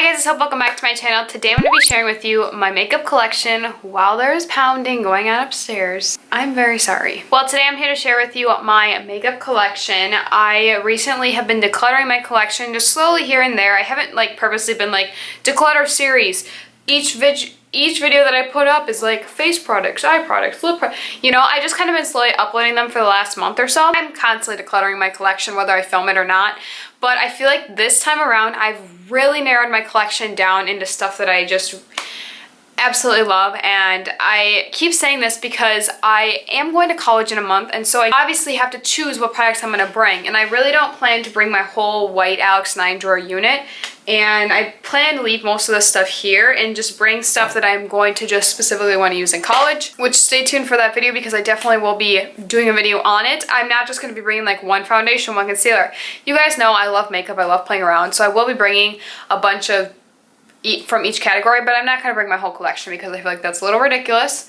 Hi guys, so welcome back to my channel. Today I'm going to be sharing with you my makeup collection while there's pounding going on upstairs. I'm very sorry. Well, today I'm here to share with you my makeup collection. I recently have been decluttering my collection just slowly here and there. I haven't purposely been declutter series. Each video that I put up is face products, eye products, lip products. You know, I just kind of been slowly uploading them for the last month or so. I'm constantly decluttering my collection whether I film it or not. But I feel like this time around I've really narrowed my collection down into stuff that I just absolutely love. And I keep saying this because I am going to college in a month, and so I obviously have to choose what products I'm going to bring. And I really don't plan to bring my whole white Alex 9 drawer unit. And I plan to leave most of this stuff here and just bring stuff that I'm going to just specifically want to use in college, which stay tuned for that video because I definitely will be doing a video on it. I'm not just going to be bringing one foundation, one concealer. You guys know I love makeup, I love playing around, so I will be bringing a bunch of from each category, but I'm not going to bring my whole collection because I feel like that's a little ridiculous.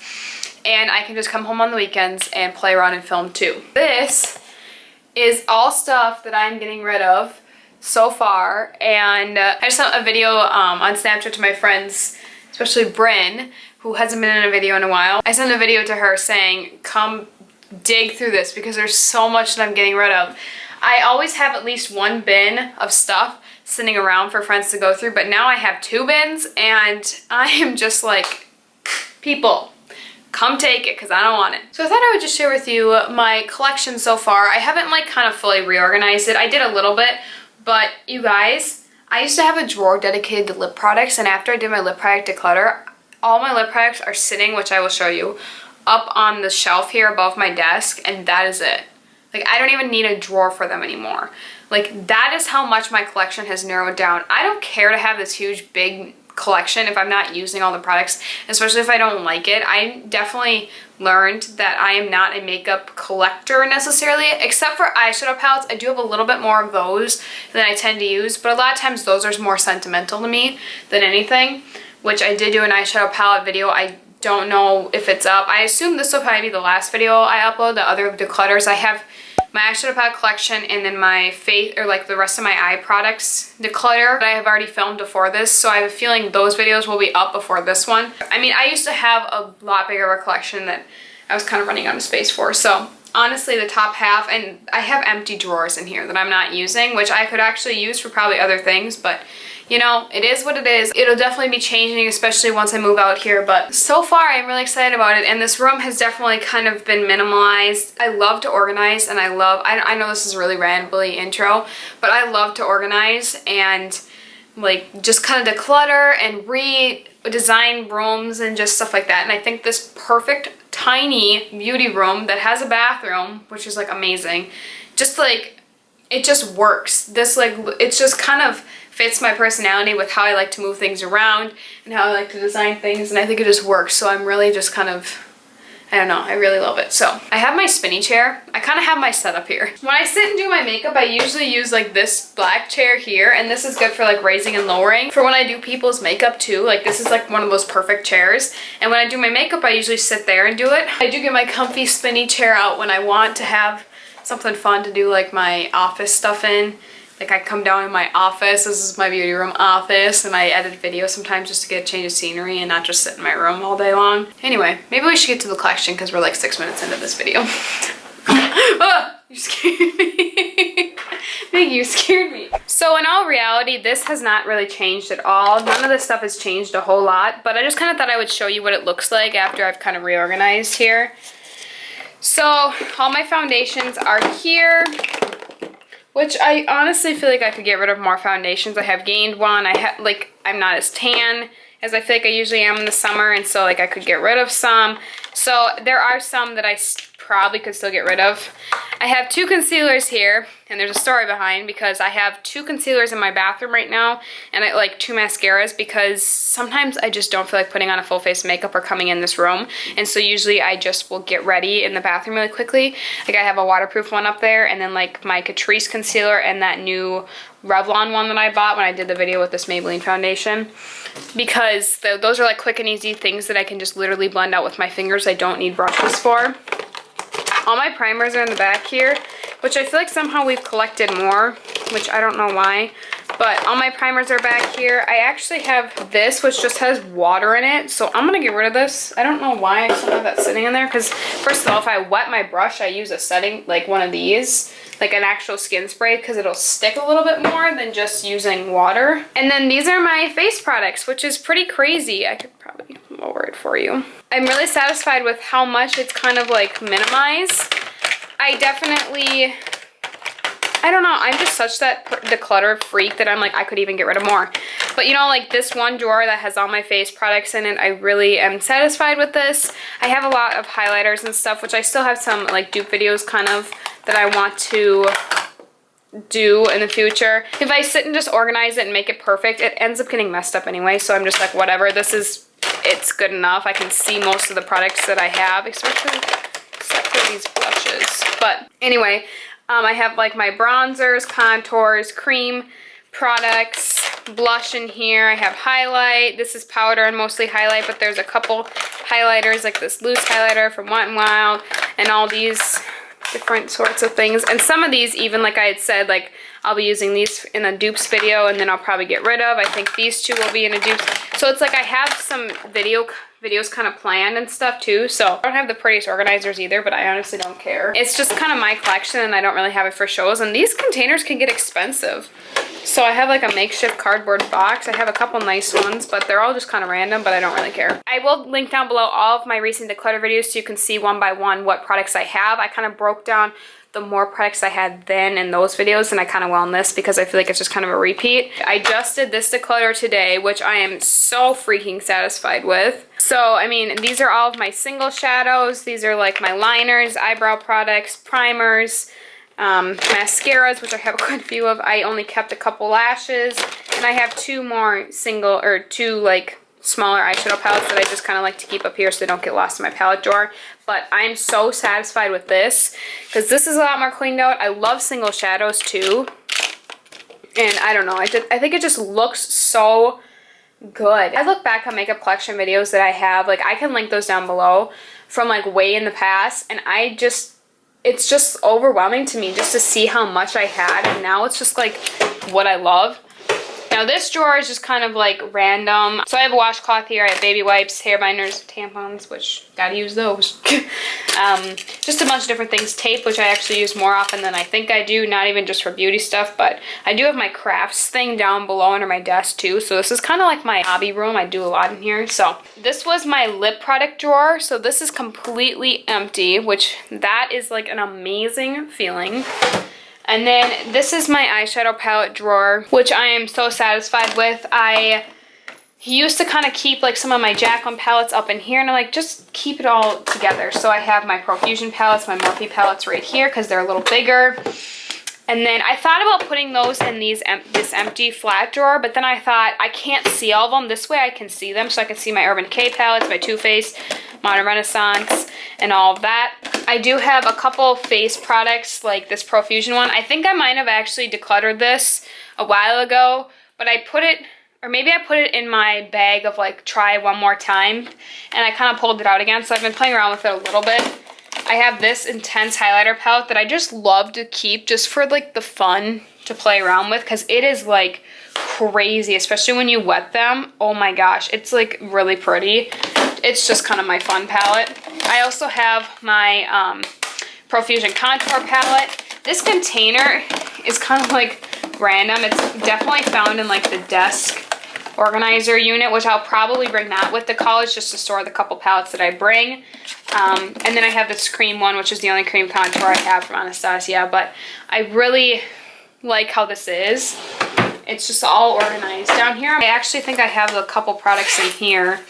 And I can just come home on the weekends and play around and film too. This is all stuff that I'm getting rid of so far, and I just sent a video on Snapchat to my friends, especially Bryn, who hasn't been in a video in a while. I sent a video to her saying, come dig through this because there's so much that I'm getting rid of. I always have at least one bin of stuff sitting around for friends to go through, but now I have 2 bins and I am just like, people, come take it because I don't want it. So I thought I would just share with you my collection so far. I haven't kind of fully reorganized it. I did a little bit. But you guys, I used to have a drawer dedicated to lip products, and after I did my lip product declutter, all my lip products are sitting, which I will show you, up on the shelf here above my desk, and that is it. I don't even need a drawer for them anymore. That is how much my collection has narrowed down. I don't care to have this huge, big collection if I'm not using all the products, especially if I don't like it. I definitely learned that I am not a makeup collector necessarily, except for eyeshadow palettes. I do have a little bit more of those than I tend to use, but a lot of times those are more sentimental to me than anything, which I did do an eyeshadow palette video. I don't know if it's up. I assume this will probably be the last video I upload, the other declutters. I have my eyeshadow palette collection and then my face, or the rest of my eye products declutter that I have already filmed before this, so I have a feeling those videos will be up before this one. I mean, I used to have a lot bigger of a collection that I was kind of running out of space for, so honestly the top half, and I have empty drawers in here that I'm not using, which I could actually use for probably other things, but you know, it is what it is. It'll definitely be changing, especially once I move out here, but so far I'm really excited about it, and this room has definitely kind of been minimalized. I love to organize, and I know this is a really rambly intro, but I love to organize and just kind of declutter and redesign rooms and just stuff like that. And I think this perfect tiny beauty room that has a bathroom, which is amazing, just it just works. This it's just kind of fits my personality with how I like to move things around and how I like to design things, and I think it just works. So I'm really just kind of, I don't know, I really love it. So I have my spinny chair. I kind of have my setup here. When I sit and do my makeup, I usually use this black chair here, and this is good for raising and lowering. For when I do people's makeup too, this is one of those perfect chairs. And when I do my makeup, I usually sit there and do it. I do get my comfy spinny chair out when I want to have something fun to do my office stuff in. I come down in my office, this is my beauty room office, and I edit videos sometimes just to get a change of scenery and not just sit in my room all day long. Anyway, maybe we should get to the collection because we're 6 minutes into this video. Oh, you scared me. Maggie, you scared me. So in all reality, this has not really changed at all. None of this stuff has changed a whole lot, but I just kind of thought I would show you what it looks like after I've kind of reorganized here. So all my foundations are here, which I honestly feel like I could get rid of more foundations. I have gained one. I'm not as tan as I feel like I usually am in the summer, and so I could get rid of some. So there are some that I probably could still get rid of. I have 2 concealers here, and there's a story behind, because I have 2 concealers in my bathroom right now, and 2 mascaras, because sometimes I just don't feel like putting on a full face of makeup or coming in this room, and so usually I just will get ready in the bathroom really quickly. I have a waterproof one up there, and then my Catrice concealer and that new Revlon one that I bought when I did the video with this Maybelline foundation, because those are quick and easy things that I can just literally blend out with my fingers. I don't need brushes for. All my primers are in the back here, which I feel like somehow we've collected more, which I don't know why, But all my primers are back here. I actually have this, which just has water in it. So I'm going to get rid of this. I don't know why I still have that sitting in there. Because first of all, if I wet my brush, I use a setting, like one of these. Like an actual skin spray, because it'll stick a little bit more than just using water. And then these are my face products, which is pretty crazy. I could probably lower it for you. I'm really satisfied with how much it's kind of like minimized. I definitely, I don't know, I'm just such that declutter freak that I'm like, I could even get rid of more. But you know, like this one drawer that has all my face products in it, I really am satisfied with this. I have a lot of highlighters and stuff, which I still have some like dupe videos kind of that I want to do in the future. If I sit and just organize it and make it perfect, it ends up getting messed up anyway. So I'm just like, whatever, it's good enough. I can see most of the products that I have, except for these blushes. But anyway, I have like my bronzers, contours, cream products, blush in here. I have highlight. This is powder and mostly highlight, but there's a couple highlighters, like this loose highlighter from Wet n Wild, and all these different sorts of things. And some of these, even like I had said, like I'll be using these in a dupes video, and then I'll probably get rid of. I think these two will be in a dupes. So it's like I have some videos kind of planned and stuff too. So I don't have the prettiest organizers either, but I honestly don't care. It's just kind of my collection, and I don't really have it for shows. And these containers can get expensive. So I have like a makeshift cardboard box. I have a couple nice ones, but they're all just kind of random, but I don't really care. I will link down below all of my recent declutter videos so you can see one by one what products I have. I kind of broke down the more products I had then in those videos, and I kind of will in this because I feel like it's just kind of a repeat. I just did this declutter today, which I am so freaking satisfied with. So, I mean, these are all of my single shadows. These are like my liners, eyebrow products, primers, mascaras, which I have a good few of. I only kept a couple lashes, and I have two like smaller eyeshadow palettes that I just kind of like to keep up here so they don't get lost in my palette drawer. But I'm so satisfied with this because this is a lot more cleaned out. I love single shadows too, and I don't know, I think it just looks so good. I look back on makeup collection videos that I have, like I can link those down below from like way in the past, and it's just overwhelming to me just to see how much I had, and now it's just like what I love. Now this drawer is just kind of like random. So I have a washcloth here, I have baby wipes, hair binders, tampons, which gotta use those. Just a bunch of different things. Tape, which I actually use more often than I think I do, not even just for beauty stuff, but I do have my crafts thing down below under my desk too. So this is kind of like my hobby room. I do a lot in here. So this was my lip product drawer. So this is completely empty, which that is like an amazing feeling. And then this is my eyeshadow palette drawer, which I am so satisfied with. I used to kind of keep like some of my Jaclyn palettes up in here, and I like just keep it all together. So I have my Profusion palettes, my Morphe palettes right here because they're a little bigger. And then I thought about putting those in this empty flat drawer, but then I thought I can't see all of them. This way I can see them, so I can see my Urban Decay palettes, my Too Faced, Modern Renaissance, and all of that. I do have a couple face products like this Profusion one. I think I might have actually decluttered this a while ago, but I put it, or maybe I put it in my bag of like try one more time, and I kind of pulled it out again, so I've been playing around with it a little bit. I have this intense highlighter palette that I just love to keep just for like the fun to play around with, because it is like crazy, especially when you wet them. Oh my gosh, it's like really pretty. It's just kind of my fun palette. I also have my Profusion contour palette. This container is kind of like random. It's definitely found in like the desk organizer unit, which I'll probably bring that with to college just to store the couple palettes that I bring. And then I have this cream one, which is the only cream contour I have from Anastasia, but I really like how this is. It's just all organized down here. I actually think I have a couple products in here,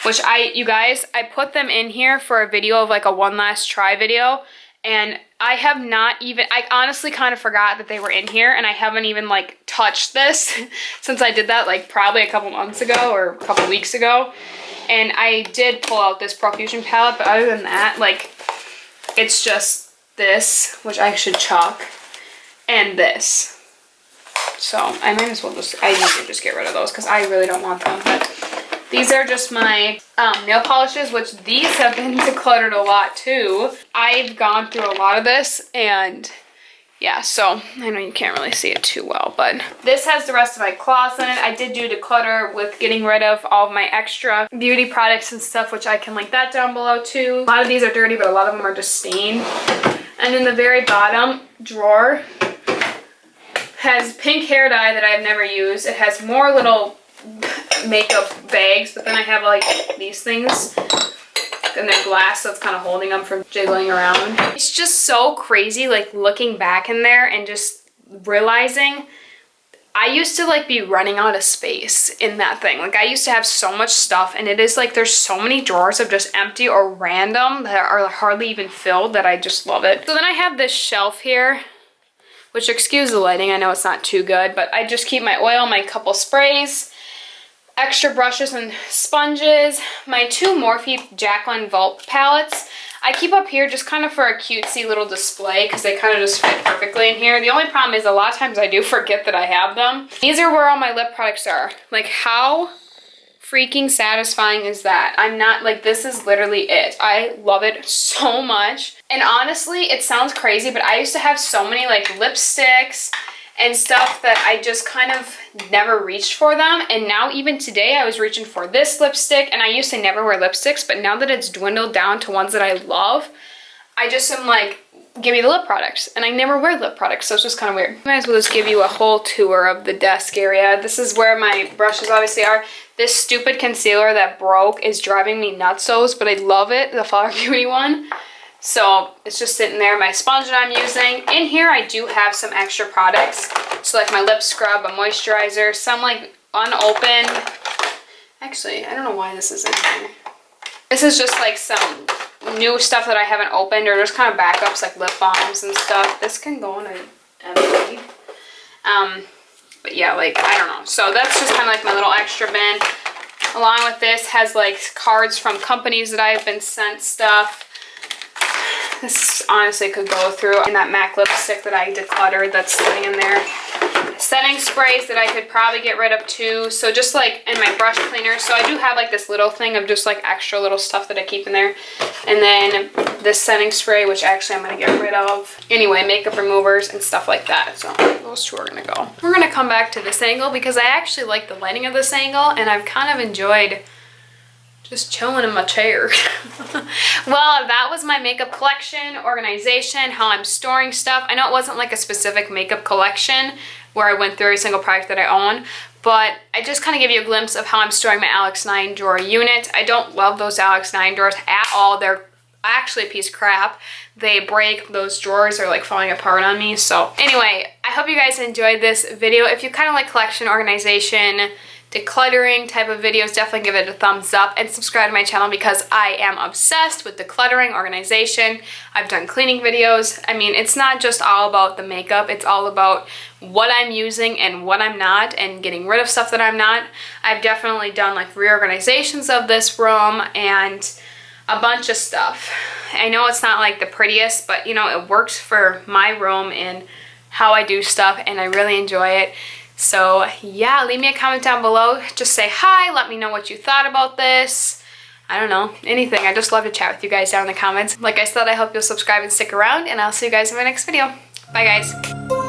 which you guys, I put them in here for a video of like a one last try video, and I have not even, I honestly kind of forgot that they were in here, and I haven't even like touched this since I did that like probably a couple months ago or a couple weeks ago. And I did pull out this Profusion palette, but other than that, like, it's just this, which I should chalk, and this. So I might as well I need to just get rid of those because I really don't want them. But these are just my nail polishes, which these have been decluttered a lot too. I've gone through a lot of this, and yeah, so I know you can't really see it too well, but this has the rest of my closet in it. I did do declutter with getting rid of all of my extra beauty products and stuff, which I can link that down below too. A lot of these are dirty, but a lot of them are just stained. And in the very bottom drawer has pink hair dye that I've never used. It has more little makeup bags, but then I have like these things. And they're glass, so it's kind of holding them from jiggling around. It's just so crazy, like looking back in there and just realizing I used to like be running out of space in that thing. Like I used to have so much stuff, and it is like there's so many drawers of just empty or random that are hardly even filled that I just love it. So then I have this shelf here, which, excuse the lighting, I know it's not too good, but I just keep my oil, my couple sprays, extra brushes and sponges, my 2 Morphe Jacqueline Vault palettes. I keep up here just kind of for a cutesy little display because they kind of just fit perfectly in here. The only problem is a lot of times I do forget that I have them. These are where all my lip products are. Like, how freaking satisfying is that? I'm not, like, this is literally it. I love it so much. And honestly, it sounds crazy, but I used to have so many like lipsticks and stuff that I just kind of never reached for them. And now even today I was reaching for this lipstick, and I used to never wear lipsticks, but now that it's dwindled down to ones that I love, I just am like, give me the lip products. And I never wear lip products, so it's just kind of weird. Might as well just give you a whole tour of the desk area. This is where my brushes obviously are. This stupid concealer that broke is driving me nutsos, but I love it, the Flower Beauty one. So it's just sitting there. My sponge that I'm using. In here I do have some extra products. So like my lip scrub, a moisturizer, some like unopened. Actually, I don't know why this is in here. This is just like some new stuff that I haven't opened, or just kind of backups like lip balms and stuff. This can go in an empty. But yeah, like, I don't know. So that's just kind of like my little extra bin. Along with this has like cards from companies that I've been sent stuff. This honestly could go through. And that MAC lipstick that I decluttered that's sitting in there. Setting sprays that I could probably get rid of too. So just like in my brush cleaner. So I do have like this little thing of just like extra little stuff that I keep in there. And then this setting spray, which actually I'm going to get rid of. Anyway, makeup removers and stuff like that. So those 2 are going to go. We're going to come back to this angle because I actually like the lighting of this angle, and I've kind of enjoyed just chilling in my chair. Well, that was my makeup collection, organization, how I'm storing stuff. I know it wasn't like a specific makeup collection where I went through every single product that I own, but I just kind of give you a glimpse of how I'm storing my Alex 9 drawer unit. I don't love those Alex 9 drawers at all. They're actually a piece of crap. They break. Those drawers are like falling apart on me. So anyway, I hope you guys enjoyed this video. If you kind of like collection, organization, decluttering type of videos, definitely give it a thumbs up and subscribe to my channel because I am obsessed with decluttering, organization. I've done cleaning videos. I mean, it's not just all about the makeup, it's all about what I'm using and what I'm not, and getting rid of stuff that I'm not. I've definitely done like reorganizations of this room and a bunch of stuff. I know it's not like the prettiest, but you know, it works for my room and how I do stuff, and I really enjoy it. So yeah, leave me a comment down below. Just say hi, let me know what you thought about this. I don't know, anything. I just love to chat with you guys down in the comments. Like I said, I hope you'll subscribe and stick around, and I'll see you guys in my next video. Bye guys.